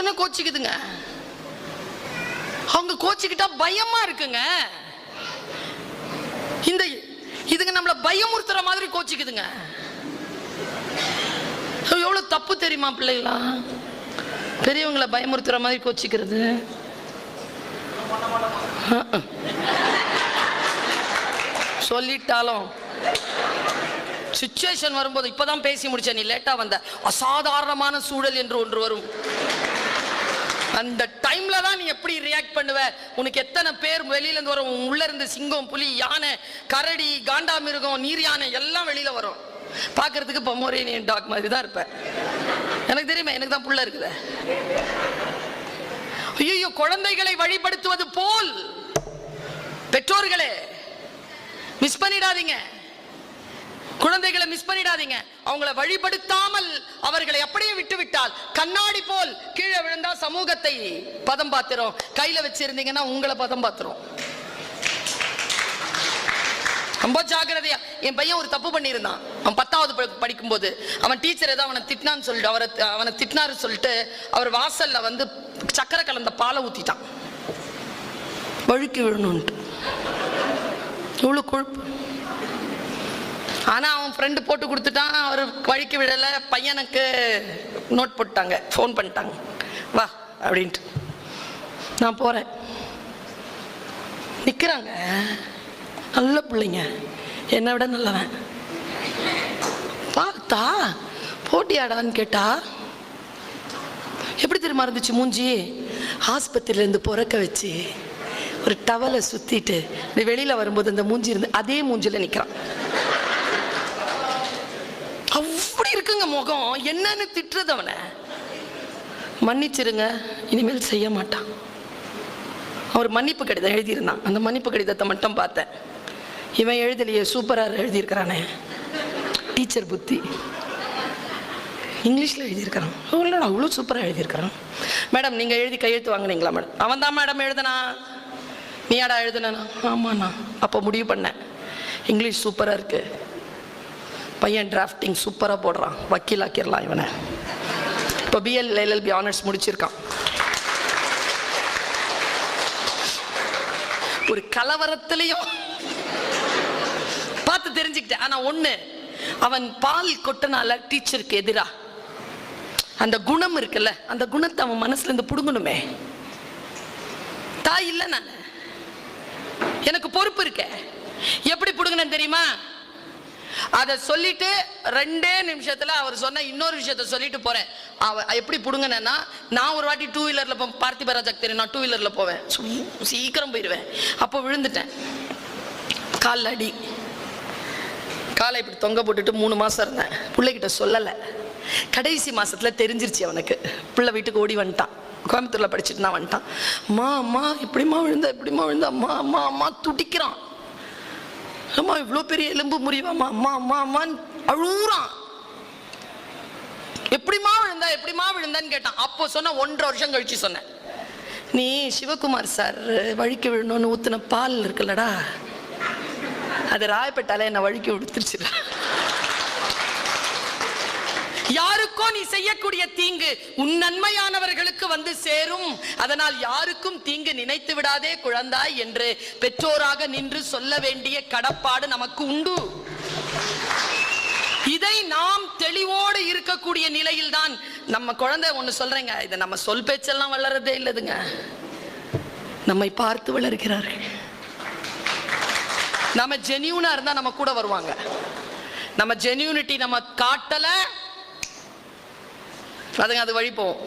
உடனே கோச்சிக்குதுங்க. அவங்க கோச்சிக்கிட்டா பயமா இருக்குங்க. இந்த இதுங்க நம்மள பயமுறுத்துற மாதிரி கோச்சிக்குதுங்க. எவ்வளவு தப்பு தெரியுமா பிள்ளைகளா? பெரியவங்களை பயமுறுத்துற மாதிரி கோச்சிக்கிறது. சொல்லிட்டாலும் சிச்சுவேஷன் வரும்போது, இப்பதான் பேசி முடிச்ச, நீ லேட்டா வந்த, அசாதாரணமான சூழல் என்று ஒன்று வரும். அந்த டைம்ல தான் நீ எப்படி ரியாக்ட் பண்ணுவ? உனக்கு எத்தனை பேர் வெளியில இருந்து வரும்? உள்ள இருந்து சிங்கம், புலி, யானை, கரடி, காண்டாமிருகம், நீர் யானை எல்லாம் வெளியில வரும். பாக்குறதுக்கு பொமோரேனியன் டாக் மாதிரி தான் இருப்ப. எனக்கு தெரியுமே, எனக்கு தான் புள்ள இருக்குது. ஐயோ, குழந்தைகளை வழிபடுத்துவது போல் பெற்றோர்களே மிஸ் பண்ணிடாதீங்க. குழந்தைகளை மிஸ் பண்ணிடாதீங்க. அவங்களை வழிபடுத்தாமல் அவர்களை அப்படியே விட்டு விட்டால் கண்ணாடி போல் கீழே விழுந்தா சமூகத்தை பதம் பார்த்துரும். கையில வச்சிருந்தீங்கன்னா உங்களை பதம் பார்த்துரும். ரொம்ப ஜாக்கிரதையா. என் பையன் ஒரு தப்பு பண்ணியிருந்தான். அவன் 10வது படிக்கும் போது அவன் டீச்சர் ஏதோ அவனை திட்டினான்னு சொல்லிட்டு அவனை திட்டினாரு சொல்லிட்டு அவர் வாசல்ல வந்து சக்கரை கலந்த பாலை ஊத்திட்டான். வழுக்கி விழணும்ட்டு. இவ்வளவு கொழுப்பு. ஆனா அவன் ஃப்ரெண்டு போட்டு கொடுத்துட்டான். அவர் வழுக்கி விழல. பையனுக்கு நோட் போட்டாங்க, ஃபோன் பண்ணிட்டாங்க, வா அப்படின்ட்டு. நான் போறேன். நிக்கிறாங்க நல்ல பிள்ளைங்க, என்னை விட நல்லவன். பார்த்தா போட்டியாடான்னு கேட்டா எப்படி தெரியுமா இருந்துச்சு மூஞ்சி? ஆஸ்பத்திரியில இருந்து பிறக்க வச்சு ஒரு டவலை சுத்திட்டு வெளியில வரும்போது அந்த மூஞ்சி இருந்து அதே மூஞ்சில நிக்கிறான். அப்படி இருக்குங்க முகம். என்னன்னு திட்டுறது அவனை. மன்னிச்சிருங்க, இனிமேல் செய்ய மாட்டான். அவர் மன்னிப்பு கடிதம் எழுதியிருந்தான். அந்த மன்னிப்பு கடிதத்தை மட்டும் பார்த்தேன். இவன் எழுதலையே, சூப்பராக எழுதியிருக்கிறானே. டீச்சர் புத்தி. இங்கிலீஷில் எழுதியிருக்கிறான். அவ்வளோ சூப்பராக எழுதியிருக்கிறான். மேடம் நீங்கள் எழுதி கையெழுத்து வாங்கினீங்களா? மேடம் அவன் தான் மேடம் எழுதுனா. நீயாடா எழுதுனா? ஆமாண்ணா. அப்போ முடிவு பண்ணேன், இங்கிலீஷ் சூப்பராக இருக்கு, பையன் டிராஃப்டிங் சூப்பராக போடுறான், வக்கீல் ஆக்கிடலாம் இவனை. இப்போ பிஎல் LLB ஆனர்ஸ் முடிச்சிருக்கான். ஒரு கலவரத்திலையும் பார்த்து தெரிஞ்சுக்கிட்டேன். ஆனா ஒண்ணு, அவன் பால் கொட்டனால டீச்சருக்கு எதிரா அந்த குணம் இருக்குல்ல, அந்த குணத்தை அவன் மனசுல இருந்து புடுங்கணுமே. தாய் இல்ல, நான் எனக்கு பொறுப்பு இருக்க. எப்படி புடுங்கணும் தெரியுமா? அதை சொல்லிட்டு 2 நிமிஷத்துல அவர் சொன்ன இன்னொரு விஷயத்த சொல்லிட்டு போறேன். எப்படி புடுங்கன்னா, நான் ஒரு வாட்டி 2 வீலர்ல பார்த்திபராஜாக்கு தெரியும், நான் 2 வீலர்ல போவேன், சீக்கிரம் போயிடுவேன். அப்போ விழுந்துட்டேன். கால் அடி. காலை இப்படி தொங்க போட்டுட்டு 3 மாசம் இருந்தேன். பிள்ளைகிட்ட சொல்லலை. கடைசி மாசத்துல தெரிஞ்சிருச்சு அவனுக்கு. பிள்ளை வீட்டுக்கு ஓடி வந்துட்டான். கோயம்புத்தூர்ல படிச்சுட்டு நான் வந்துட்டான். அம்மா அம்மா இப்படிமா விழுந்த, இப்படிமா விழுந்த, அம்மா அம்மா அம்மா துடிக்கிறான். அம்மா இவ்வளோ பெரிய எலும்பு முறிவாமா, அம்மா அம்மா அம்மான்னு அழுறான். எப்படிமா விழுந்தா, எப்படிமா விழுந்தான்னு கேட்டான். அப்போ சொன்ன 1.5 வருஷம் கழிச்சு சொன்னேன், நீ சிவகுமார் சார் வழுக்கி விழணும்னு ஊத்துன பால் இருக்குல்லடா, அது ராயப்பட்டாலே என்ன வழுக்கி விடுத்துருச்சு. யாருக்கோ நீ செய்யக்கூடிய தீங்கு உன் நன்மையானவர்களுக்கு வந்து சேரும். அதனால் யாருக்கும் தீங்கு நினைத்து விடாதே குழந்தாய் என்று பெற்றோராக நின்று சொல்ல வேண்டிய கடப்பாடு நமக்கு உண்டு. இதை நாம் தெளிவோடு இருக்கக்கூடிய நிலையில் தான் நம்ம குழந்தை ஒண்ணு சொல்றேங்க, இதை நம்ம சொல் பேச்செல்லாம் வளர்றதே இல்லதுங்க, நம்மை பார்த்து வளர்கிறார்கள். நம்ம ஜெனியூனா இருந்தா நம்ம கூட வருவாங்க. நம்ம ஜெனியூனிட்டி நம்ம காட்டல, அதுங்க அது வழி போவோம்.